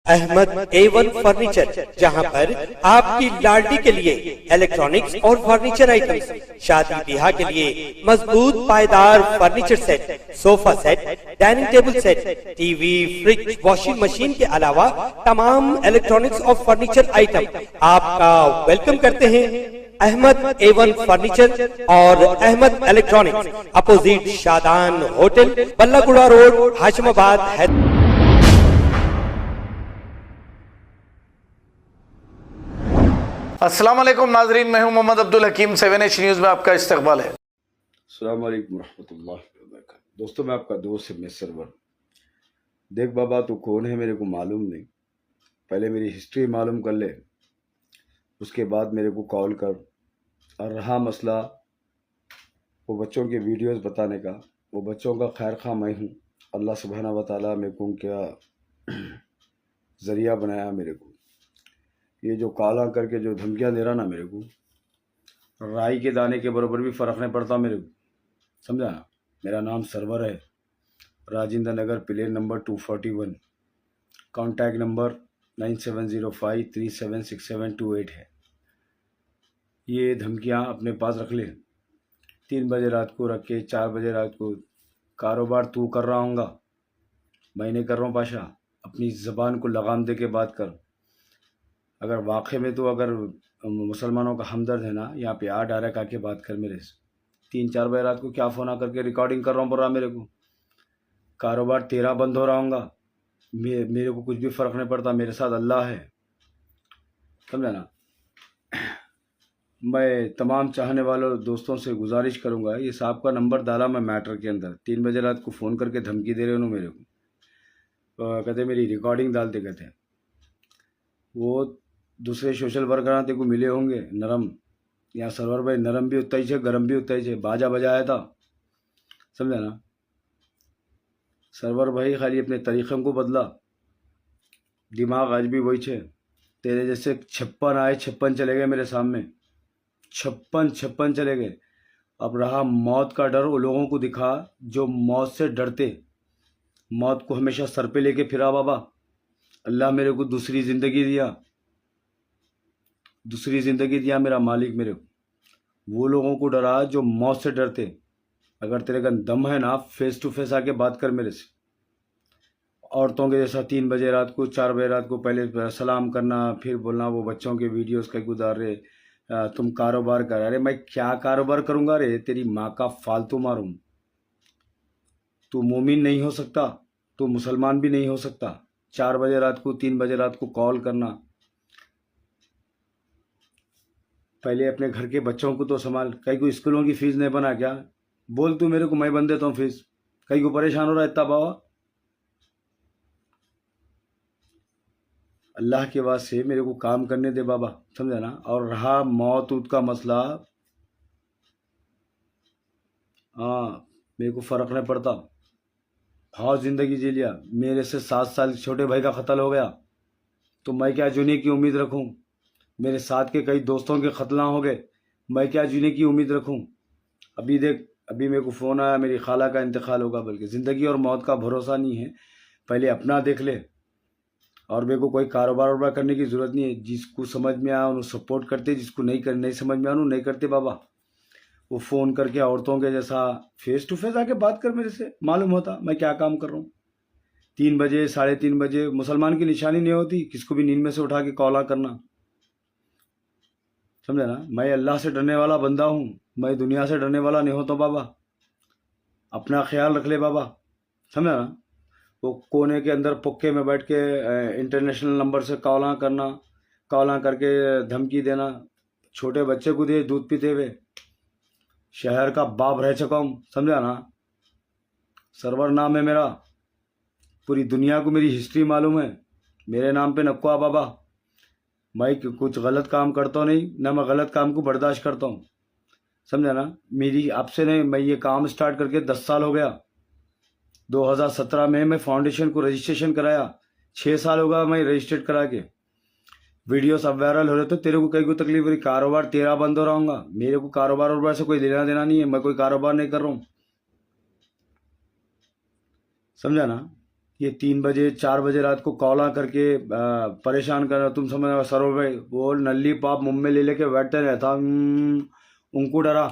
Ahmad A1 furniture, जहां पर आपकी लाडली के लिए इलेक्ट्रॉनिक्स और फर्नीचर आइटम्स, शादी ब्याह के लिए मजबूत पायदार furniture set, sofa set, dining table set, TV, fridge, washing machine के अलावा तमाम इलेक्ट्रॉनिक्स और फर्नीचर आइटम आपका वेलकम करते हैं। अहमद A1 फर्नीचर और Ahmed electronics, opposite Shadan hotel, Ballaguda road, Hashimabad है। अस्सलाम वालेकुम नाजरीन, मैं हूं मोहम्मद अब्दुल हकीम। 7H न्यूज़ में आपका इस्तकबाल है। अस्सलाम वालेकुम रहमतुल्लाहि व बरकातहू। दोस्तों, मैं आपका दोस्त है, मैं सरवर। देख बाबा, तू कौन है मेरे को मालूम नहीं, पहले मेरी हिस्ट्री मालूम कर ले, उसके बाद मेरे को कॉल कर। और रहा मसला वो बच्चों के वीडियोस बताने का, वो बच्चों का खैर खा मैं हूँ। अल्लाह सुब्हाना व तआला मेरे को क्या ज़रिया बनाया मेरे को। ये जो काला करके जो धमकियाँ दे रहा ना मेरे को, राई के दाने के बराबर भी फ़र्क नहीं पड़ता मेरे को, समझा ना। मेरा नाम सरवर है, Rajendra Nagar, plane number 241, contact number 9705376728 है। ये धमकियाँ अपने पास रख ले। 3 बजे रात को रख के 4 बजे रात को कारोबार तू कर रहा हूँगा, मैं नहीं कर रहा हूँ। पाशा, अपनी ज़बान को लगाम दे के बात कर। अगर वाकई में तो अगर मुसलमानों का हमदर्द है ना, यहाँ पे आ डायरेक्ट आके बात कर मेरे से। 3-4 बजे रात को क्या फ़ोन आ करके रिकॉर्डिंग कर रहा हूँ बोल रहा मेरे को। कारोबार तेरा बंद हो रहा हूँगा, मेरे को कुछ भी फ़र्क नहीं पड़ता, मेरे साथ अल्लाह है, समझा ना। मैं तमाम चाहने वालों दोस्तों से गुजारिश करूँगा, ये साहब का नंबर डाला मैं मैटर के अंदर, 3 बजे रात को फ़ोन करके धमकी दे रहे हो मेरे को। कहते मेरी रिकॉर्डिंग डालते, कहते वो दूसरे सोशल वर्कर तेरे को मिले होंगे नरम। यहाँ सरवर भाई नरम भी उतना ही है, गरम भी उतना ही है, बाजा बजाया था, समझा ना। सरवर भाई खाली अपने तरीक़ों को बदला, दिमाग आज भी वही है। तेरे जैसे 56 आए, 56 चले गए मेरे सामने, 56 चले गए। अब रहा मौत का डर, वो लोगों को दिखा जो मौत से डरते, मौत को हमेशा सर पे लेके फिरा। बाबा अल्लाह मेरे को दूसरी ज़िंदगी दिया, दूसरी ज़िंदगी दिया मेरा मालिक मेरे को। वो लोगों को डरा जो मौत से डरते। अगर तेरे का दम है ना, फेस टू फेस आके बात कर मेरे से। औरतों के जैसा 3 बजे रात को 4 बजे रात को पहले सलाम करना, फिर बोलना वो बच्चों के वीडियोस कहीं गुजार रहे, तुम कारोबार कर। अरे मैं क्या कारोबार करूँगा रे, तेरी माँ का फालतू मारूँ। तू मोमिन नहीं हो सकता, तू मुसलमान भी नहीं हो सकता। 4 बजे रात को 3 बजे रात को कॉल करना। पहले अपने घर के बच्चों को तो संभाल। कहीं को स्कूलों की फीस नहीं बना क्या? बोल तू मेरे को, मैं बन देता हूँ फीस। कहीं को परेशान हो रहा है इतना बाबा? अल्लाह के वास्ते मेरे को काम करने दे बाबा, समझा ना। और रहा मौत उत का मसला, हाँ मेरे को फ़र्क नहीं पड़ता, बहुत ज़िंदगी जी लिया। मेरे से 7 साल छोटे भाई का कत्ल हो गया, तो मैं क्या जीने की उम्मीद रखूँ? मेरे साथ के कई दोस्तों के खतला हो गए, मैं क्या जीने की उम्मीद रखूं? अभी देख, अभी मेरे को फ़ोन आया, मेरी खाला का इंतकाल होगा। बल्कि ज़िंदगी और मौत का भरोसा नहीं है, पहले अपना देख ले। और मेरे को कोई कारोबार वारोबार करने की ज़रूरत नहीं है। जिसको समझ में आया उन्हें सपोर्ट करते, जिसको नहीं समझ में आया उन्हें नहीं करते बाबा। वो फ़ोन करके औरतों के जैसा फेस टू फेस आके बात कर मेरे से, मालूम होता मैं क्या काम कर रहा हूँ। 3 बजे 3:30 बजे मुसलमान की निशानी नहीं होती किसको भी नींद में से उठा के कॉल करना, समझा ना। मैं अल्लाह से डरने वाला बंदा हूँ, मैं दुनिया से डरने वाला नहीं होता बाबा। अपना ख्याल रख ले बाबा, समझा ना। वो कोने के अंदर पुक्के में बैठ के इंटरनेशनल नंबर से कॉल करना, कॉल करके धमकी देना। छोटे बच्चे को दे दूध पीते हुए, शहर का बाप रह चुका हूँ, समझा ना। सरवर नाम है मेरा, पूरी दुनिया को मेरी हिस्ट्री मालूम है। मेरे नाम पे नक्वा बाबा। मैं कुछ गलत काम करता नहीं ना, मैं गलत काम को बर्दाश्त करता हूँ, समझा ना। मेरी आपसे नहीं, मैं ये काम स्टार्ट करके 10 साल हो गया। 2017 में मैं फाउंडेशन को रजिस्ट्रेशन कराया, 6 साल होगा मैं रजिस्ट्रेट करा के। वीडियो सब वायरल हो रहे तो तेरे को कहीं को तकलीफ हो रही, कारोबार तेरा बंद हो रहा हूँगा। मेरे को कारोबार वारोबार से कोई लेना देना नहीं है, मैं कोई कारोबार नहीं कर रहा हूँ, समझा ना। ये 3 बजे 4 बजे रात को कॉल करके परेशान कर रहा, तुम समझ रहे हो सरो भाई, वो नल्ली पाप मुंह में ले लेके बैठते रहता। उनको डरा,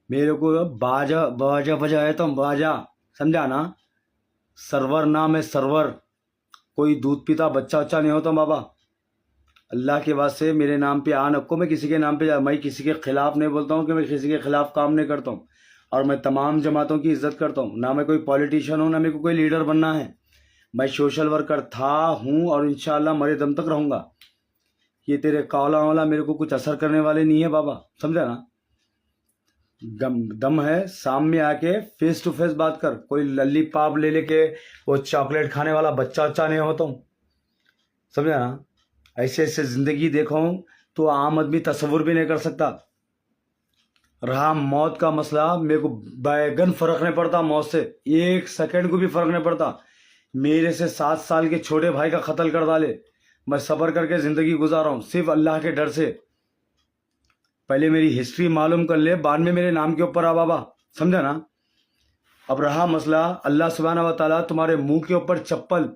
मेरे को बाजा बाजा बजाया तो बाजा, समझा ना। सरवर नाम है सरवर, कोई दूध पीता बच्चा बच्चा नहीं होता बाबा। अल्लाह के वास्ते मेरे नाम पे आन को, मैं किसी के नाम पे मैं किसी के खिलाफ नहीं बोलता हूँ कि मैं किसी के खिलाफ काम नहीं करता हूँ, और मैं तमाम जमातों की इज्जत करता हूँ। ना मैं कोई पॉलिटिशियन हूँ, ना मेरे को कोई लीडर बनना है। मैं सोशल वर्कर था, हूँ और इंशाल्लाह मरे दम तक रहूँगा। ये तेरे कौला वाला मेरे को कुछ असर करने वाले नहीं है बाबा, समझा ना। दम है सामने आके फेस टू फेस बात कर, कोई लल्ली पाप ले लेके वो चॉकलेट खाने वाला बच्चा बच्चा नहीं होता हूँ, समझा ना। ऐसे ऐसे जिंदगी देखो तो आम आदमी तस्वुर भी नहीं कर सकता। रहा मौत का मसला, मेरे को बैगन फर्क नहीं पड़ता मौत से, 1 सेकंड को भी फर्क नहीं पड़ता। मेरे से 7 साल के छोटे भाई का कत्ल कर डाले, मैं सब्र करके जिंदगी गुजारा हूँ सिर्फ अल्लाह के डर से। पहले मेरी हिस्ट्री मालूम कर ले, बाद में मेरे नाम के ऊपर आ बाबा, समझा ना। अब रहा मसला, अल्लाह सुब्हाना व तआला तुम्हारे मुंह के ऊपर चप्पल,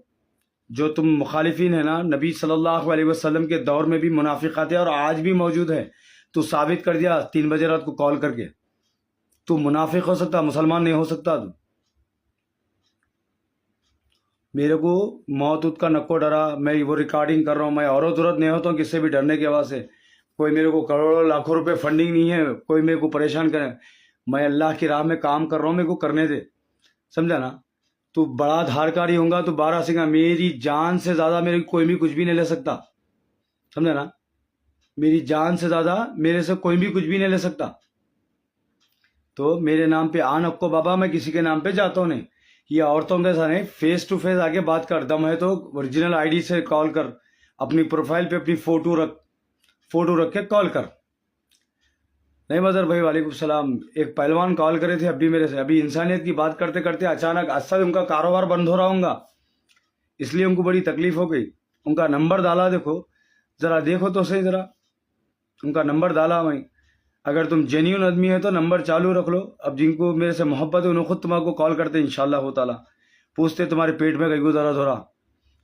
जो तुम मुखालिफिन है ना, नबी सल्लल्लाहु अलैहि वसल्लम के दौर में भी मुनाफिक थे और आज भी मौजूद है। तू साबित कर दिया 3 बजे रात को कॉल करके, तू मुनाफिक हो सकता, मुसलमान नहीं हो सकता तू। मेरे को मौत उत का नको डरा, मैं वो रिकॉर्डिंग कर रहा हूँ, मैं औरत औरत नहीं होता हूँ किससे भी डरने के वजह से। कोई मेरे को करोड़ों लाखों रुपए फंडिंग नहीं है, कोई मेरे को परेशान करे। मैं अल्लाह की राह में काम कर रहा हूँ, मेरे को करने दे, समझा ना। तू बड़ा धारकारी होगा, तू 12 सिंगा, मेरी जान से ज़्यादा मेरे कोई भी कुछ भी नहीं ले सकता, समझा ना। मेरी जान से ज़्यादा मेरे से कोई भी कुछ भी नहीं ले सकता। तो मेरे नाम पे आन अक्को बाबा, मैं किसी के नाम पे जाता हूँ नहीं। ये औरतों के साथ नहीं, फेस टू फेस आके बात कर। दम है तो ओरिजिनल आईडी से कॉल कर, अपनी प्रोफाइल पे अपनी फोटो रख के कॉल कर। नहीं मदर भाई, वालेकुम सलाम। एक पहलवान कॉल करे थे अभी मेरे से, अभी इंसानियत की बात करते करते अचानक असद उनका कारोबार बंद हो रहा होगा, इसलिए उनको बड़ी तकलीफ हो गई। उनका नंबर डाला, देखो जरा, देखो तो सही जरा, उनका नंबर डाला मैं। अगर तुम जेन्यून आदमी है तो नंबर चालू रख लो। अब जिनको मेरे से मोहब्बत है उन्हें खुद तुम्हारे कॉल करते इंशाल्लाह ताला, पूछते तुम्हारे पेट में कहीं को दर्द हो रहा,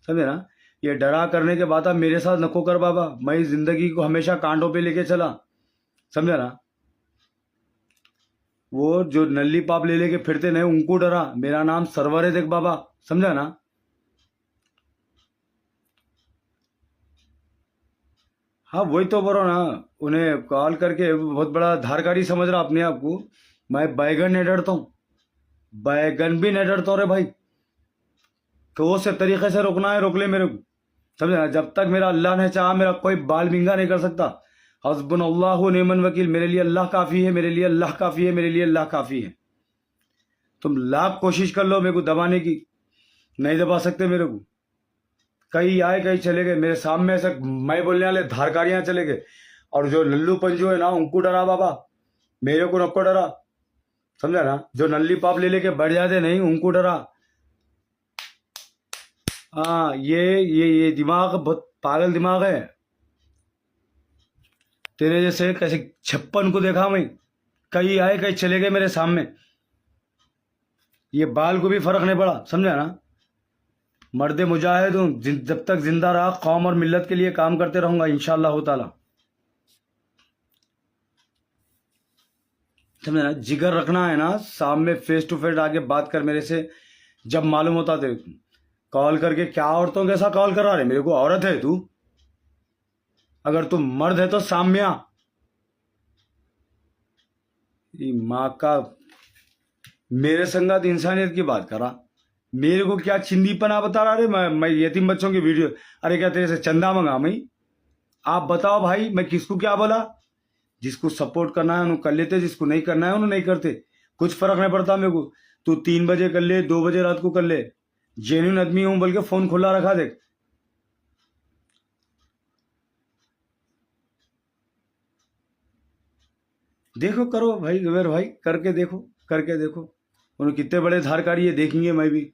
समझे ना। ये डरा करने के बाद अब मेरे साथ नको कर बाबा, मैं जिंदगी को हमेशा कांटों पे लेके चला, समझा ना। वो जो नल्ली पाप ले लेके फिरते नहीं, उनको डरा। मेरा नाम सरवर है देख बाबा, समझा ना। हाँ वही तो बोलो ना, उन्हें कॉल करके बहुत बड़ा धारकारी समझ रहा अपने आप को। मैं बैगन नहीं डरता हूँ, बैगन भी नहीं डरता हूँ रे भाई। तो से तरीके से रोकना है रोक ले मेरे को, समझे ना। जब तक मेरा अल्लाह ने चाहा, मेरा कोई बाल बिंगा नहीं कर सकता। हस्बुनल्लाहु निअमल वकील, मेरे लिए अल्लाह काफ़ी है, मेरे लिए अल्लाह काफ़ी है, मेरे लिए अल्लाह काफ़ी है। तुम लाख कोशिश कर लो मेरे को दबाने की, नहीं दबा सकते मेरे को। कहीं आए कहीं चले गए, मेरे सामने से मैं बोलने वाले धारकारियां चले गए। और जो लल्लू पंजू है ना, उनको डरा बाबा, मेरे को नको डरा, समझा ना। जो नल्ली पाप ले लेके बढ़ जाते नहीं, उनको डरा। हाँ ये दिमाग बहुत पागल दिमाग है। तेरे जैसे कैसे 56 को देखा मैं, कहीं आए कहीं चले गए मेरे सामने, ये बाल को भी फर्क नहीं पड़ा, समझा ना। मर्दे मुजाहिद हूँ, जब तक जिंदा रहा कौम और मिल्लत के लिए काम करते रहूंगा इंशाअल्लाह ताला, समझे ना। जिगर रखना है ना, सामने फेस टू फेस आके बात कर मेरे से। जब मालूम होता तेरे को कॉल करके, क्या औरतों के साथ कॉल करा रहे, मेरे को औरत है तू। अगर तू मर्द है तो साम्या, माँ का मेरे संगत इंसानियत की बात करा। मेरे को क्या चिंदीपना बता रहा रे। मैं यतीम बच्चों की वीडियो, अरे क्या तेरे से चंदा मंगा मैं। आप बताओ भाई, मैं किसको क्या बोला। जिसको सपोर्ट करना है उन्होंने कर लेते, जिसको नहीं करना है उन्होंने नहीं करते, कुछ फर्क नहीं पड़ता मेरे को। तू 3 बजे कर ले, 2 बजे रात को कर ले, जेन्युइन आदमी हूं बोल के फोन खुला रखा देख। देखो करो भाई, गवेर भाई, करके देखो उन्होंने कितने बड़े धारकारी है, देखेंगे मैं भी,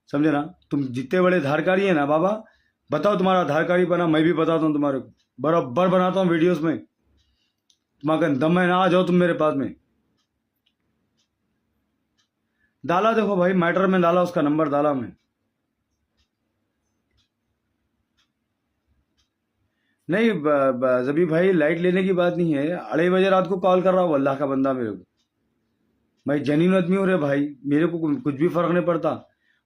समझे ना। तुम जितने बड़े धारकारी है ना बाबा, बताओ तुम्हारा धारकारी बना, मैं भी बताता हूँ तुम्हारे को, बराबर बनाता हूँ वीडियोस में। तुम्हारा दम है ना, आ जाओ तुम मेरे पास में। डाला, देखो भाई मैटर में डाला, उसका नंबर डाला मैं। नहीं जबी भाई, लाइट लेने की बात नहीं है, 2:30 बजे रात को कॉल कर रहा हूँ अल्लाह का बंदा मेरे को। मैं जनीन आदमी हूँ रे भाई, मेरे को कुछ भी फर्क नहीं पड़ता।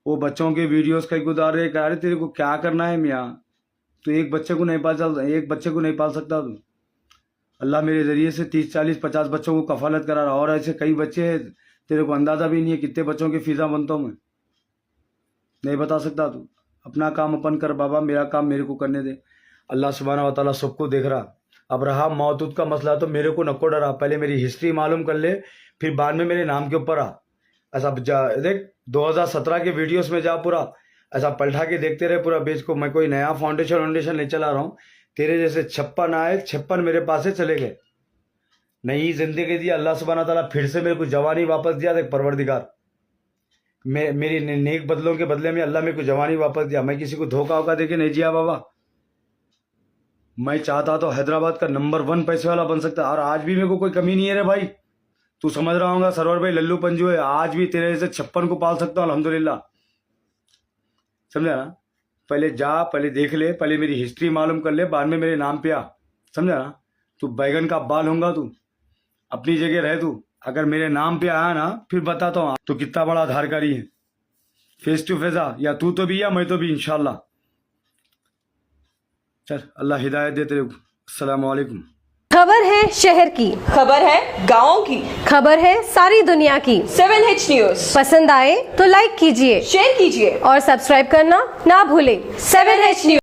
वो बच्चों के वीडियोस कहीं गुजार रहे, कह रहे तेरे को क्या करना है मियाँ, तो एक बच्चे को नहीं पाल सकता तू। अल्लाह मेरे जरिए से 30, 40, 50 बच्चों को कफालत करा रहा, और ऐसे कई बच्चे हैं तेरे को अंदाजा भी नहीं है कितने बच्चों की फीसा बनता हूँ मैं, नहीं बता सकता तू। अपना काम अपन कर बाबा, मेरा काम मेरे को करने दे। अल्लाह सुब्हानहू व तआला सबको देख रहा। अब रहा मौतूद का मसला, तो मेरे को नको डरा, पहले मेरी हिस्ट्री मालूम कर ले, फिर बाद में मेरे नाम के ऊपर आ। ऐसा देख 2017 के वीडियोस में जा, पूरा ऐसा पलटा के देखते रहे पूरा बेच को। मैं कोई नया फाउंडेशन नहीं चला रहा हूँ। तेरे जैसे 56 आए, 56 मेरे पास से चले गए। नई जिंदगी दी अल्लाह सुब्हानहू व तआला, फिर से मेरे को जवानी वापस दिया। देख परवरदिगार, मेरी नेक बदलों के बदले में अल्लाह मेरे को जवानी वापस दिया। मैं किसी को धोखा वोखा देके नहीं जिया बाबा। मैं चाहता तो हैदराबाद का नंबर 1 पैसे वाला बन सकता, और आज भी मेरे को कोई कमी नहीं है रे भाई। तू समझ रहा होगा सरवर भाई, लल्लू पंजू है, आज भी तेरे जैसे 56 को पाल सकता हूँ अल्हम्दुलिल्लाह। समझा ना? पहले जा, पहले देख ले, पहले मेरी हिस्ट्री मालूम कर ले, बाद में मेरे नाम पे आ। समझा ना? तू बैगन का बाल होगा, तू अपनी जगह रह। तू अगर मेरे नाम पे आया ना, फिर बताता हूँ तो कितना बड़ा आधारकारी है। फेस टू फेस आ, या तू तो भी या मैं तो भी इंशाल्लाह। चल, अल्लाह हिदायत दे तेरे को। अस्सलाम वालेकुम। खबर है शहर की, खबर है गाँव की, खबर है सारी दुनिया की। 7H न्यूज पसंद आए तो लाइक कीजिए, शेयर कीजिए और सब्सक्राइब करना ना भूलें। 7H news.